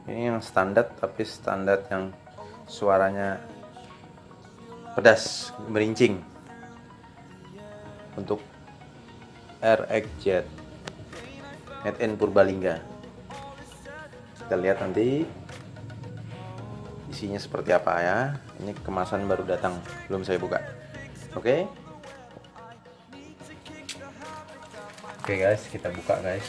Ini yang standar, tapi standar yang suaranya pedas, merincing. Untuk RXZ made in Purbalingga. Kita lihat nanti isinya seperti apa ya. Ini kemasan baru datang, belum saya buka. Oke guys, kita buka guys.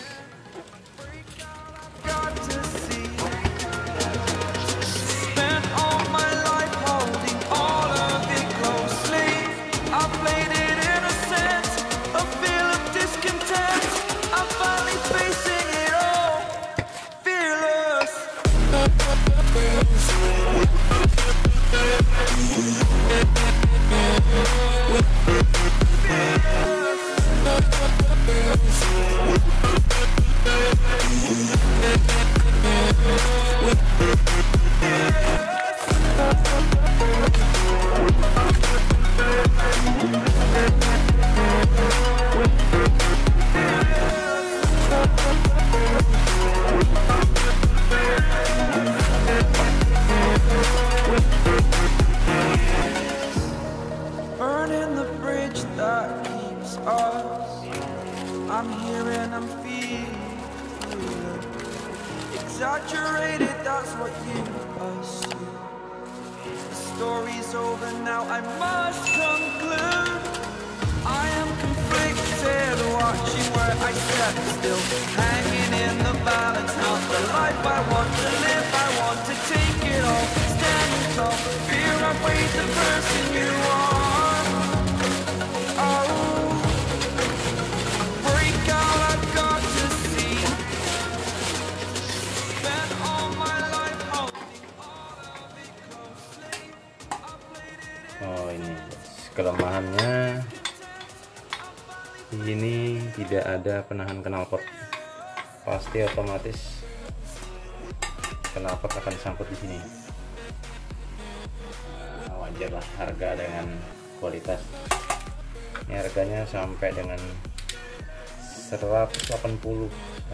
I'm here and I'm feeling exaggerated, that's what you assume. The story's over now, I must conclude. I am conflicted, watching where I step still, hanging in the balance, not the life I want to live. I want to take it all, standing tall, fear I've weighed the person you are. Oh, ini kelemahannya, ini tidak ada penahan knalpot. Pasti otomatis knalpot akan sangkut di sini. Wajar lah harga dengan kualitas. Ini harganya sampai dengan 180,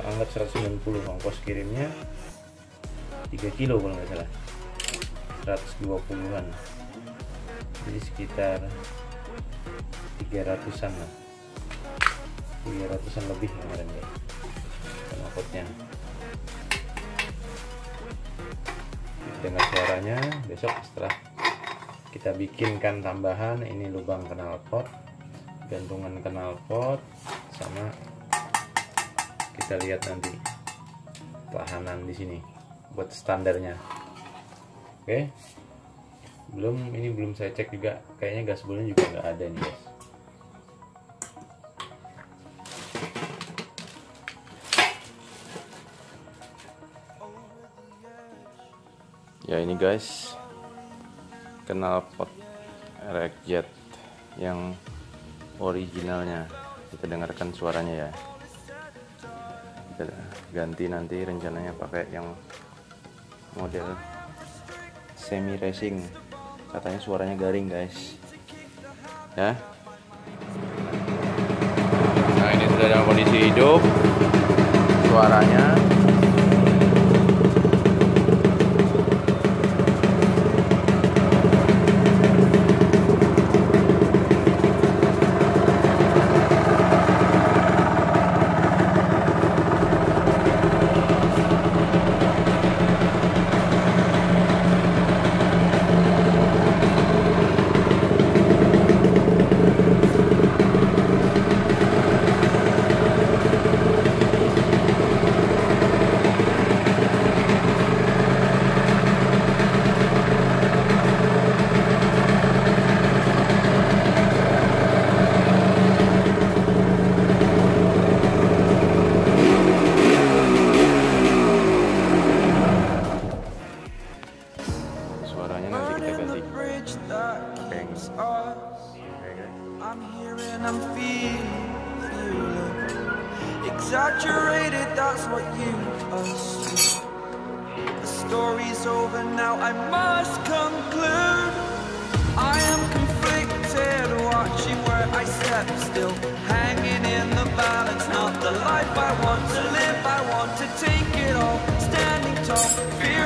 anggap 190, ongkos kirimnya 3 kilo kalau nggak salah, 120-an. Jadi sekitar 300-an lah, 300-an lebih kemarin ya knalpotnya. Dengar suaranya besok setelah kita bikinkan tambahan. Ini lubang knalpot, gantungan knalpot, sama kita lihat nanti tahanan di sini buat standarnya. Oke. Ini belum saya cek juga, kayaknya gasbolnya juga nggak ada nih guys. Ya ini guys, knalpot RXZ yang originalnya. Kita dengarkan suaranya ya. Kita ganti nanti rencananya pakai yang model semi racing. Katanya suaranya garing guys ya. Nah ini sudah dalam kondisi hidup suaranya. I'm here and I'm feeling exaggerated, that's what you assume. The story's over now, I must conclude. I am conflicted, watching where I step still, hanging in the balance, not the life I want to live. I want to take it all, standing tall, fear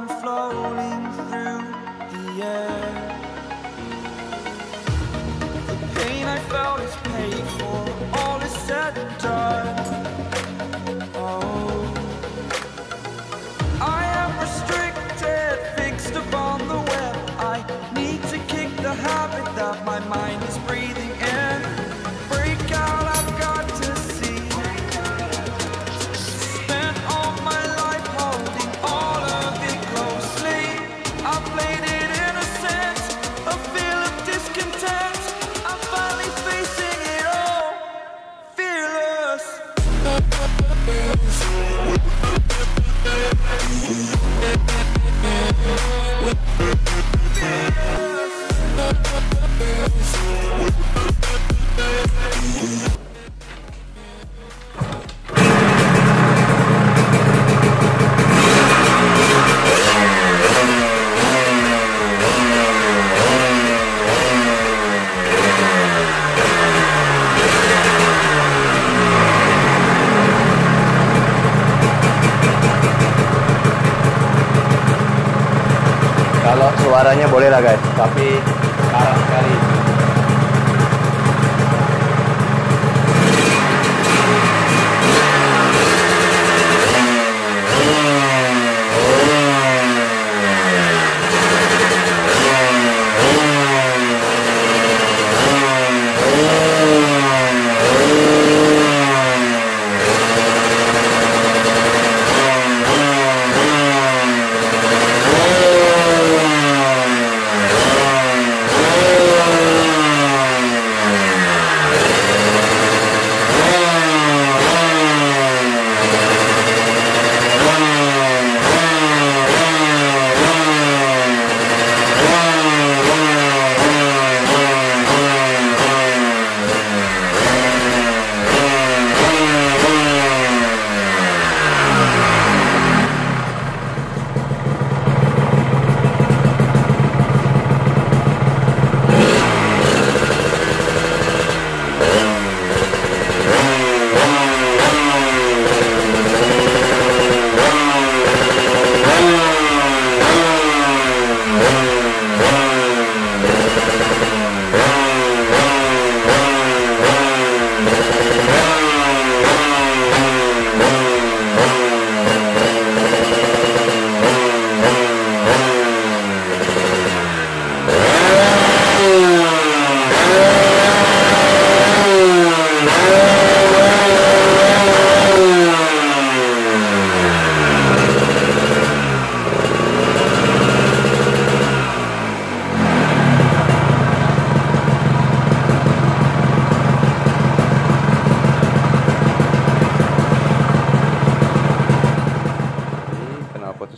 from floating through the air. The pain I felt is paid for, all is said and done. Oh, I am restricted, fixed upon the web. I need to kick the habit that my mind is breathing in. Break out, I've got to see. Spent all my life holding all of it closely. I played it innocent, a feel of discontent. I'm finally facing it all, fearless. Kalau suaranya boleh lah guys, tapi karat sekali.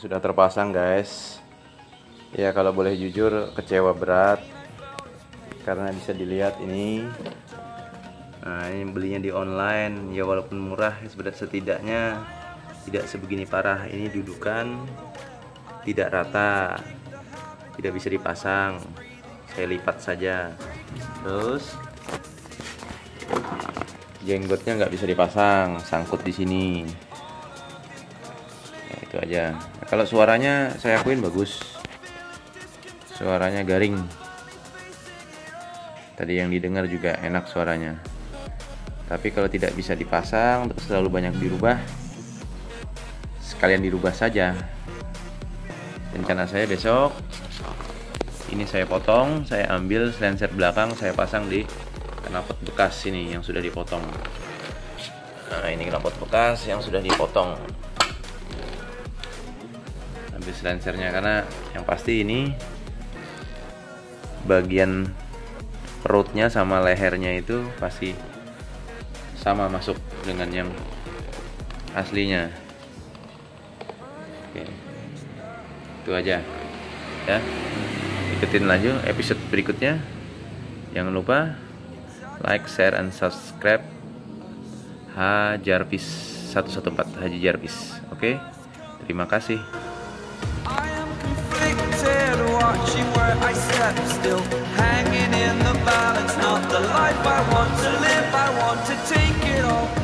Sudah terpasang guys. Ya kalau boleh jujur kecewa berat karena bisa dilihat ini. Nah ini belinya di online ya, walaupun murah setidaknya tidak sebegini parah. Ini dudukan tidak rata, tidak bisa dipasang. Saya lipat saja. Terus jenggotnya nggak bisa dipasang, sangkut di sini. Ya, itu aja. Nah, kalau suaranya saya akuin bagus, suaranya garing. Tadi yang didengar juga enak suaranya. Tapi kalau tidak bisa dipasang, terus terlalu banyak dirubah, sekalian dirubah saja. Rencana saya besok ini saya potong, saya ambil slenser belakang, saya pasang di knalpot bekas ini yang sudah dipotong. Nah ini knalpot bekas yang sudah dipotong. Ambil slensernya, karena yang pasti ini bagian perutnya sama lehernya itu pasti sama masuk dengan yang aslinya. Oke, itu aja ya. Ikutin lanjut episode berikutnya. Jangan lupa like, share, and subscribe. Jarvis 114 Haji Jarvis. Oke, terima kasih. Watching where I step still, hanging in the balance, not the life I want to live. I want to take it all.